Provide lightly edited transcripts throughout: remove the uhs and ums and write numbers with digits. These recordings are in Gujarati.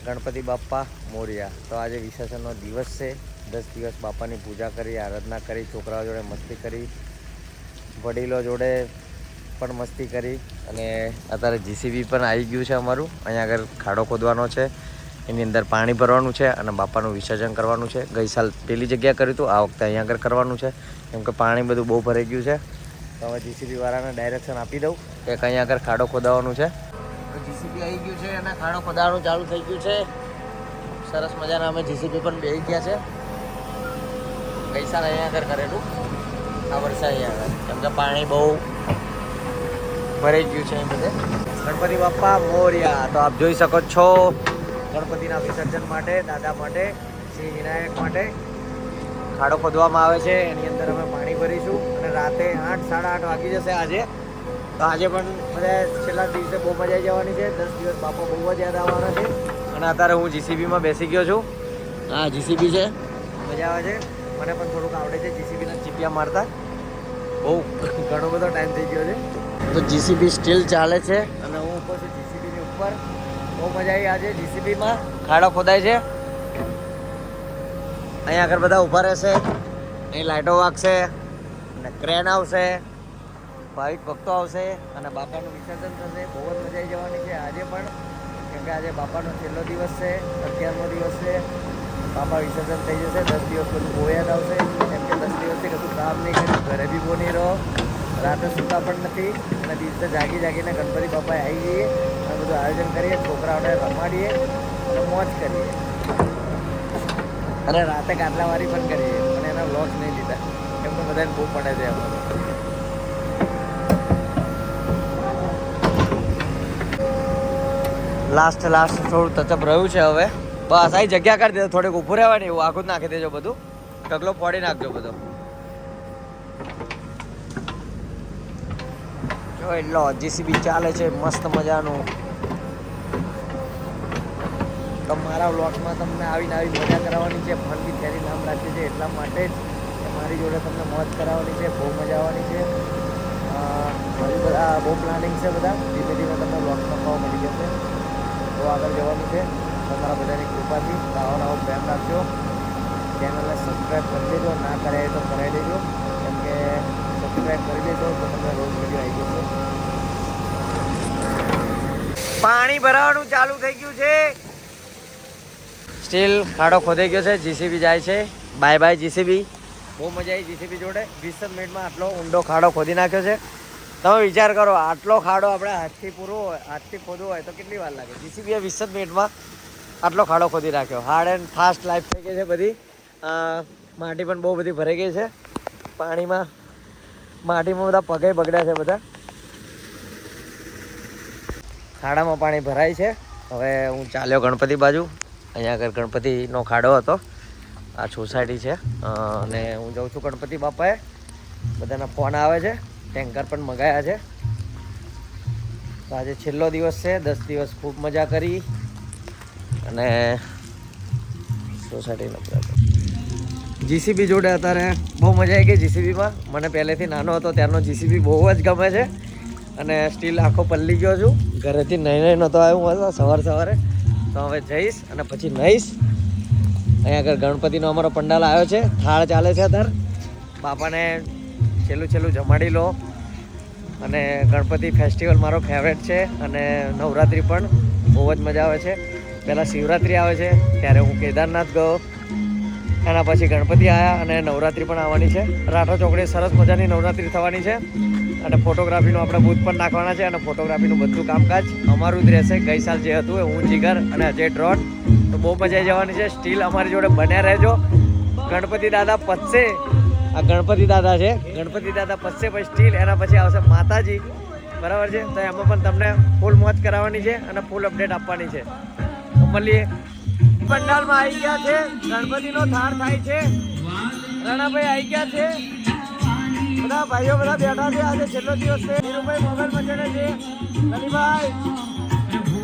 ગણપતિ બાપ્પા મોર્યા. તો આજે વિસર્જનનો દિવસ છે. 10 દિવસ બાપાની પૂજા કરી, આરાધના કરી, છોકરાઓ જોડે મસ્તી કરી, વડીલો જોડે પણ મસ્તી કરી. અને અત્યારે જીસીબી પણ આવી ગયું છે અમારું. અહીંયા આગળ ખાડો ખોદવાનો છે, એની અંદર પાણી ભરવાનું છે અને બાપાનું વિસર્જન કરવાનું છે. ગઈ સાલ પેલી જગ્યા કર્યું હતું, આ વખતે અહીંયા આગળ કરવાનું છે, કેમ કે પાણી બધું બહુ ભરાઈ ગયું છે. તો હવે જીસીબી વાળાને ડાયરેક્શન આપી દઉં કે અહીંયા આગળ ખાડો ખોદાવાનું છે. તો જીસીબી આવી ગયું છે અને ખાડો ખોદાવાનું ચાલુ થઈ ગયું છે. સરસ મજાના અમે જીસીબી પણ બેસી ગયા છે. ગઈ સાલ અહીંયા આગળ કરેલું, આ વર્ષે અહીંયા આગળ, કેમ કે પાણી બહુ ભરાઈ ગયું છે. એ બધે ગણપતિ બાપ્પા મોર્યા. તો આપ જોઈ શકો છો ગણપતિના વિસર્જન માટે, દાદા માટે, શ્રી વિનાયક માટે ખાડો ખોદવામાં આવે છે. એની અંદર અમે પાણી ભરીશું અને રાતે 8, 8:30 વાગી જશે આજે. તો આજે પણ બધા છેલ્લા દિવસે બહુ મજા આવી જવાની છે. 10 દિવસ બાપા બહુ જ યાદ આવવાના છે. અને અત્યારે હું જીસીબીમાં બેસી ગયો છું. હા, જીસીબી છે, મજા આવે છે. મને પણ થોડુંક આવડે છે જીસીબીના ચીપિયા મારતા. બહુ ઘણો બધો ટાઈમ થઈ ગયો છે. તો જીસીબી સ્ટીલ ચાલે છે અને હું ઉપર છું જીસીબીની ઉપર. બહુ મજા આવી આજે જીસીબીમાં. ખાડો ખોદાય છે, અહીંયા આગળ બધા ઊભા રહેશે, અહીં લાઇટો વાગશે અને ક્રેન આવશે, ભાવિક ભક્તો આવશે અને બાપાનું વિસર્જન થશે. બહુ જ મજા આવી જવાની છે આજે પણ, કેમ કે આજે બાપાનો છેલ્લો દિવસ છે, 11મો દિવસ છે. બાપા વિસર્જન થઈ જશે. 10 દિવસ બધું બહુ યાદ આવશે, કેમ કે 10 દિવસથી કશું કામ નહીં કર્યું, ઘરે બી બહુ નહીં રહો, રાતે સૂતા પણ નથી અને દિવસે જાગીને ગણપતિ બાપાએ આવી જઈએ અને બધું આયોજન કરીએ, છોકરાઓને રમાડીએ અને મોજ કરીએ અને રાતે કાટલાવારી પણ કરીએ. પણ એના વ્લોગ્સ નહીં લીધા, કેમ કે બધાને બહુ પડે છે અમારે. લાસ્ટ થોડું ટચઅપ રહ્યું છે હવે. બસ અહીં જગ્યા કરી દેજો, થોડીક ઊભું રહેવાની, એવું આખું જ નાખી દેજો બધું, ઢગલો ફોડી નાખજો બધો. જો એટલો જીસીબી ચાલે છે મસ્ત મજાનું. મારા વ્લોગમાં તમને આવીને આવી મજા કરાવવાની છે. ફન વિથ હેરી નામ રાખ્યું છે એટલા માટે જ મારી જોડે તમને મોજ કરાવવાની છે. બહુ મજા આવવાની છે. હજુ બધા બહુ પ્લાનિંગ છે. બધા ધીમે ધીમે તમને વ્લોગમાં ખાવા મળી જશે. બહુ આગળ જવાનું છે તમારા બધાની કૃપાથી. આવો પ્રેમ રાખજો. ચેનલને સબસ્ક્રાઈબ કરી દેજો, ના કરાય તો કરાવી દેજો, કેમ કે સબસ્ક્રાઈબ કરી દેજો તો તમને રોજ વિડીયો આવી જશે. પાણી ભરાવાનું ચાલુ થઈ ગયું છે. સ્ટીલ ખાડો ખોદાઈ ગયો છે. જીસીબી જાય છે. Bye bye JCB. બહુ મજા આવી જીસીબી જોડે. 20 મિનિટમાં આટલો ઊંડો ખાડો ખોદી નાખ્યો છે. તમે વિચાર કરો, આટલો ખાડો આપણે હાથથી ખોદવો હોય તો કેટલી વાર લાગે. જીસીબીએ 20 મિનિટમાં આટલો ખાડો ખોદી નાખ્યો. હાર્ડ એન્ડ ફાસ્ટ લાઈફ થઈ ગઈ છે બધી. માટી પણ બહુ બધી ભરાઈ ગઈ છે પાણીમાં. માટીમાં બધા પગે બગડ્યા છે બધા. ખાડામાં પાણી ભરાય છે. હવે હું ચાલ્યો ગણપતિ બાજુ. અહીંયા આગળ ગણપતિનો ખાડો હતો. આ સોસાયટી છે અને હું જાઉં છું ગણપતિ બાપાએ. બધાના ફોન આવે છે. ટેન્કર પણ મંગાયા છે. તો આજે છેલ્લો દિવસ છે. 10 દિવસ ખૂબ મજા કરી અને સોસાયટીનો જીસીબી જોડે અત્યારે બહુ મજા આવી ગઈ. જીસીબીમાં મને પહેલેથી નાનો હતો ત્યારનો જીસીબી બહુ જ ગમે છે અને સ્ટીલ આખો પલ્લી ગયો છું. ઘરેથી નહીં નહોતો આવ્યો સવારે. તો હવે જઈશ અને પછી નહીશ. અહીંયા આગળ ગણપતિનો અમારો પંડાલ આવ્યો છે. થાળ ચાલે છે અત્યારે. બાપાને છેલ્લું જમાડી લો. અને ગણપતિ ફેસ્ટિવલ મારો ફેવરેટ છે અને નવરાત્રિ પણ બહુ જ મજા આવે છે. પહેલાં શિવરાત્રિ આવે છે ત્યારે હું કેદારનાથ ગયો, એના પછી ગણપતિ આવ્યા અને નવરાત્રિ પણ આવવાની છે. રાઠોડ ચોકડી સરસ મજાની નવરાત્રિ થવાની છે અને ફોટોગ્રાફીનું આપણે બૂથ પણ નાખવાના છે અને ફોટોગ્રાફીનું બધું કામકાજ અમારું જ રહેશે. ગઈ સાલ જે હતું એ હું, જીગર અને અજય ડ્રોન. તો બહુ મજા આવી જવાની છે. સ્ટીલ અમારી જોડે બન્યા રહેજો. ગણપતિ દાદા પતશે. આ ગણપતિ દાદા છે. ગણપતિ દાદા પતશે પછી સ્ટીલ, એના પછી આવશે માતાજી. બરાબર છે. તો એમાં પણ તમને ફૂલ મોજ કરાવવાની છે અને ફૂલ અપડેટ આપવાની છે. તો મળીએ. પંડાલમાં આવી ગયા છે. ગણપતિનો થાળ થાય છે. રણાભાઈ આવી ગયા છે. બધા ભાઈઓ બધા બેઠા છે. આજે છેલ્લો દિવસ છે. ધીરુભાઈ મોબાઈલમાં ચડે છે. લલીભાઈ,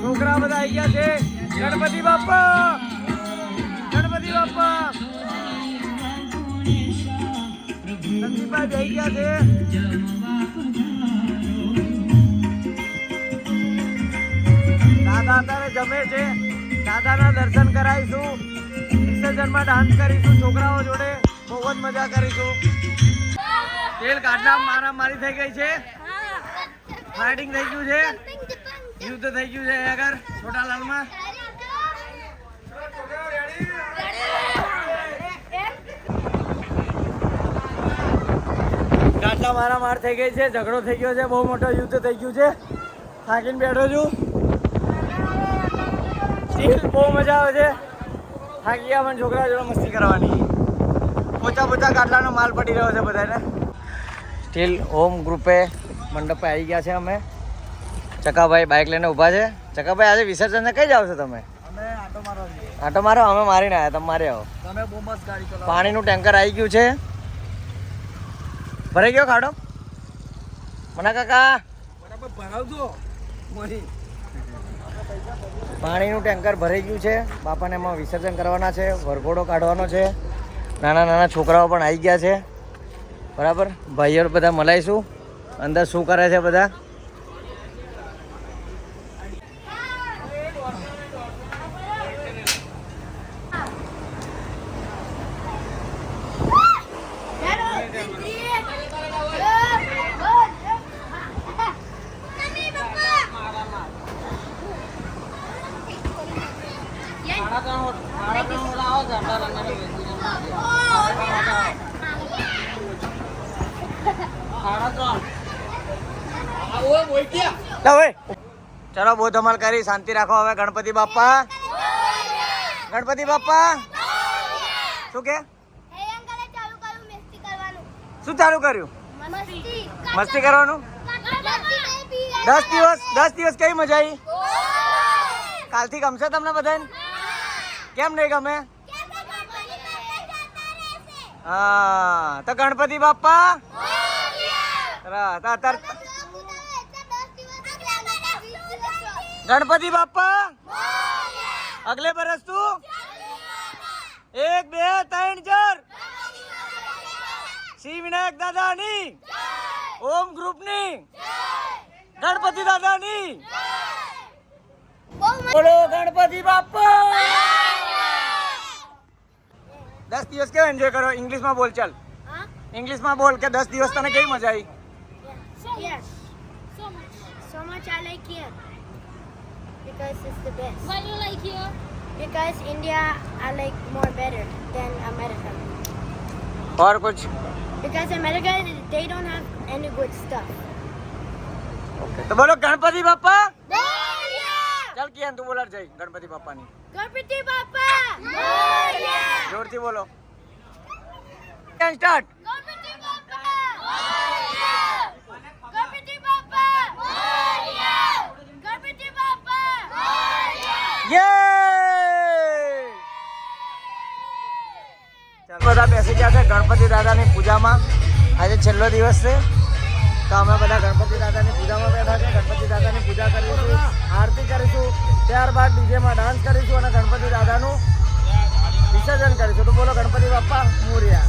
છોકરા બધા આવી ગયા છે. ગણપતિ બાપા, ગણપતિ બાપા. સંદીપભાઈ જઈ ગયા છે. દાદા અત્યારે જમે છે. દાદાના કરાવીશું, વિસર્જનમાં ડાન્સ કરીશું છોકરાઓ જોડે, બહુ જ મજા કરીશું. તેલ કાઢલા મારામારી થઈ ગઈ છે, ફાઇટિંગ થઈ ગયું છે, યુદ્ધ થઈ ગયું છે આગળ છોટાલાલમાં. ગાટલા મારામાર થઈ ગઈ છે, ઝઘડો થઈ ગયો છે, બહુ મોટો યુદ્ધ થઈ ગયું છે. થાકીને બેઠો છું, બહુ મજા આવે છે. થાકી ગયા પણ છોકરા જોડે મસ્તી કરવાની. પોચા પોચા ગાટલાનો માલ પડી રહ્યો છે બધાને. સ્ટીલ હોમ ગ્રુપે મંડપે આવી ગયા છે. અમે ચકાભાઈ બાઇક લઈને ઊભા છે. ચકાભાઈ આજે વિસર્જન કઈ જાવ છો તમે? આટો મારો. અમે મારીને આવ્યા, તમે મારી આવો. પાણીનું ટેન્કર આવી ગયું છે, ભરાઈ ગયો ખાડો મના કાકા? પાણીનું ટેન્કર ભરાઈ ગયું છે. બાપાને એમાં વિસર્જન કરવાના છે, વરઘોડો કાઢવાનો છે. નાના નાના છોકરાઓ પણ આવી ગયા છે. બરાબર, ભાઈઓ બધા મલાઈશું અંદર શું કરે છે બધા. ચલો બહુ ધમાલ કરી, શાંતિ રાખો. હવે ગણપતિ બાપ્પા, ગણપતિ બાપ્પા શું કે શું ચાલુ કર્યું? મસ્તી કરવાનું. 10 દિવસ કઈ મજા આવી? કાલથી ગમશે તમને બધાને? કેમ નહીં ગમે? હા તો ગણપતિ બાપ્પા ગણપતિ બાપ્પા અગલે બરસ તું 1 2 3 4 શ્રી વિનાયક દાદાની, ઓમ ગ્રુપની, ગણપતિ દાદાની. બોલો ગણપતિ બાપ્પા. 10 દિવસ કેવો એન્જોય કરો? ઇંગ્લિશમાં બોલ. ચાલ ઇંગ્લિશમાં બોલ કે 10 દિવસ તને કેવી મજા આવી? So much I like here because it's the best. Why do you like here? Because India I like more better than America. और कुछ? Because America they don't have any good stuff. Okay. तो बोलो गणपति बाप्पा. Moria! चल किया तू बोला जय गणपति बाप्पा ની. गणपति बाप्पा. Moria! जोरથી बोलो. Can start. Ganpati Bappa. Moria! Ganpati Bappa. Moria! Ganpati Bappa. Moria! યે! ચાલો બધા બેસી ગયા છે ગણપતિ દાદાની પૂજામાં. આજે છેલ્લો દિવસ છે તો અમે બધા ગણપતિ દાદાની પૂજામાં બેઠા છે. ગણપતિ દાદાની પૂજા કરીશું, આરતી કરીશું, ત્યારબાદ ડીજેમાં ડાન્સ કરીશું અને ગણપતિ દાદાનું વિસર્જન કરીશું. તો બોલો ગણપતિ બાપ્પા મોરયા.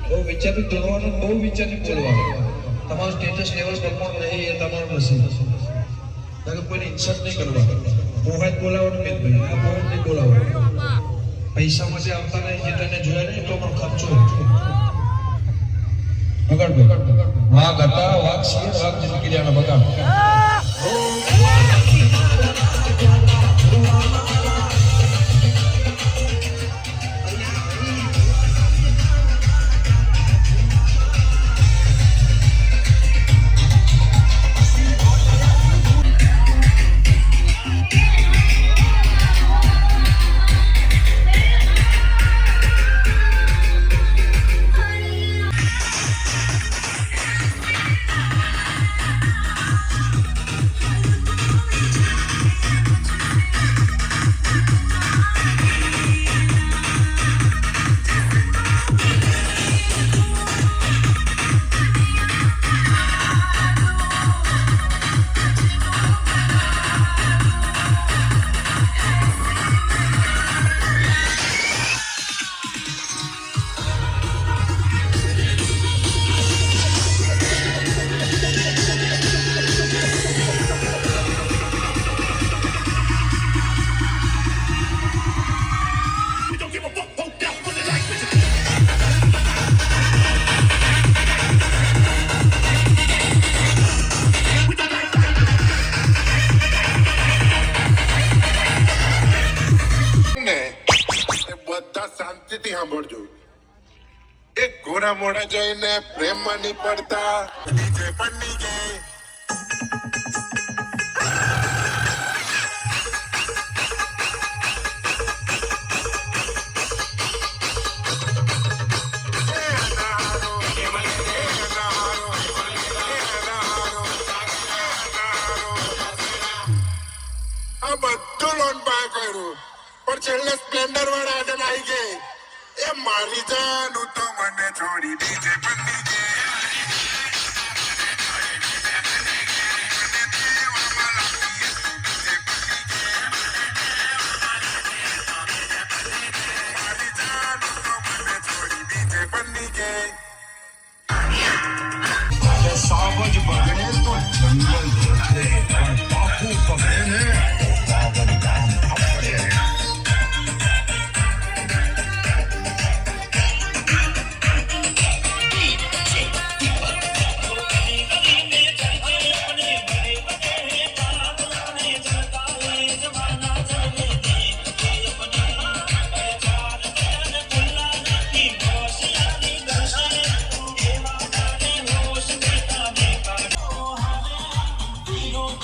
બહુ વિચારી બોલવાનું, બહુ વિચારી બોલવાનું. તમારું સ્ટેટસ લેવલ પ્રમાણ નહીં એ તમારું નસીબ. કોઈને ઇન્સલ્ટ નહીં કરવા. મોહાત બોલાવવાનું મેં ભાઈ, આ મોહાત નહીં બોલાવવાનું. પૈસા માટે આવતા નહીં, જે તને જોયા નહીં એટલો પણ ખર્ચો. બગાડ ભાઈ, વાઘ હતા, વાઘ છીએ, વાઘ જિંદગી લેવાના બગાડ. શાંતિથી સાંભળજો. એક ઘોડા મોડા જોઈને પ્રેમમાં નહીં પડતા. ડીજે પન્ની ગઈ. આ બધું લોન પા કર્યું પણ છેલ્લે સ્પ્લેન્ડર વાળા આગળ આવી ગઈ. એ મારી જાનું તો મને છોડી ડીજે પન્ની ગઈ. સાવજ બગડે તો જંગલ જોડે પણ બાપુ પકડે ને પાવર ગામ ખપડે.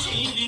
Chile.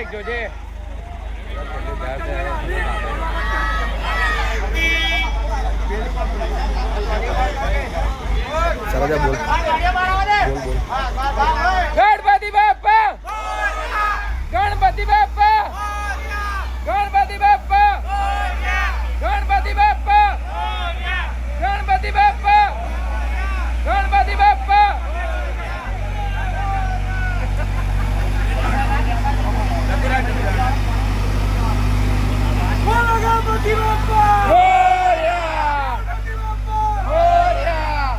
એક જોજે. ચાલો જા બોલ. ગણપતિ બાપ્પા, ગણપતિ બાપ્પા, ગણપતિ બાપ્પા, ગણપતિ બાપ્પા, ગણપતિ બાપ્પા, ગણપતિ બાપ્પા. ગણપતિ બાપ્પા મોરયા, મોરયા.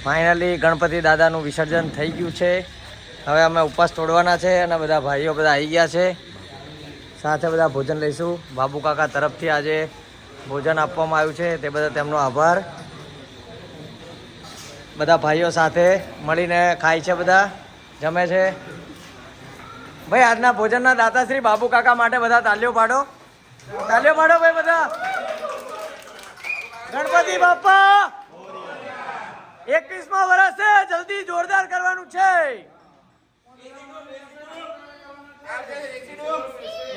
ફાઇનલી ગણપતિ દાદાનું વિસર્જન થઈ ગયું છે. હવે અમે ઉપવાસ તોડવાના છે અને બધા ભાઈઓ બધા આવી ગયા છે. સાથે બધા ભોજન લઈશું. બાબુ કાકા તરફથી આજે ભોજન આપવામાં આવ્યું છે, તે બધા તેમનો આભાર. બધા ભાઈઓ સાથે મળીને ખાય છે, બધા જમે છે. ભાઈ આજના ભોજનના દાતાશ્રી બાબુ કાકા માટે બધા તાલીઓ પાડો, તાલીઓ પાડો ભાઈ બધા. ગણપતિ બાપ્પા 21મા વર્ષ છે, જલ્દી જોરદાર કરવાનું છે.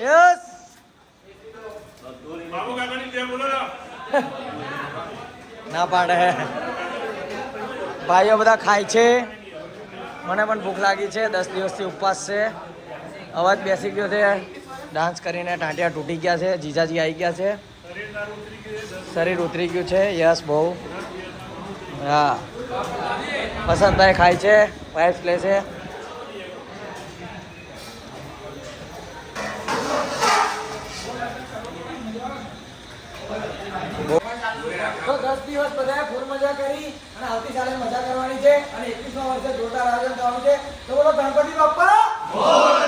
યસ ના પાડે. ભાઈઓ બધા ખાય છે. મને પણ ભૂખ લાગી છે. 10 દિવસથી ઉપવાસ છે. અવાજ બેસી ગયો છે. ડાન્સ કરીને ટાંટિયા તૂટી ગયા છે. જીજાજી આવી ગયા છે. શરીર ઉતરી ગયું છે. યસ બહુ. હા વસંતભાઈ ખાય છે, વાઇફ લે છે. તો 10 દિવસ બધાએ ફૂલ મજા કરી અને આવતીકાલે મજા કરવાની છે અને 21મા વર્ષે જોરદાર આયોજન થવાનું છે. તો બોલો ગણપતિ બાપ્પા.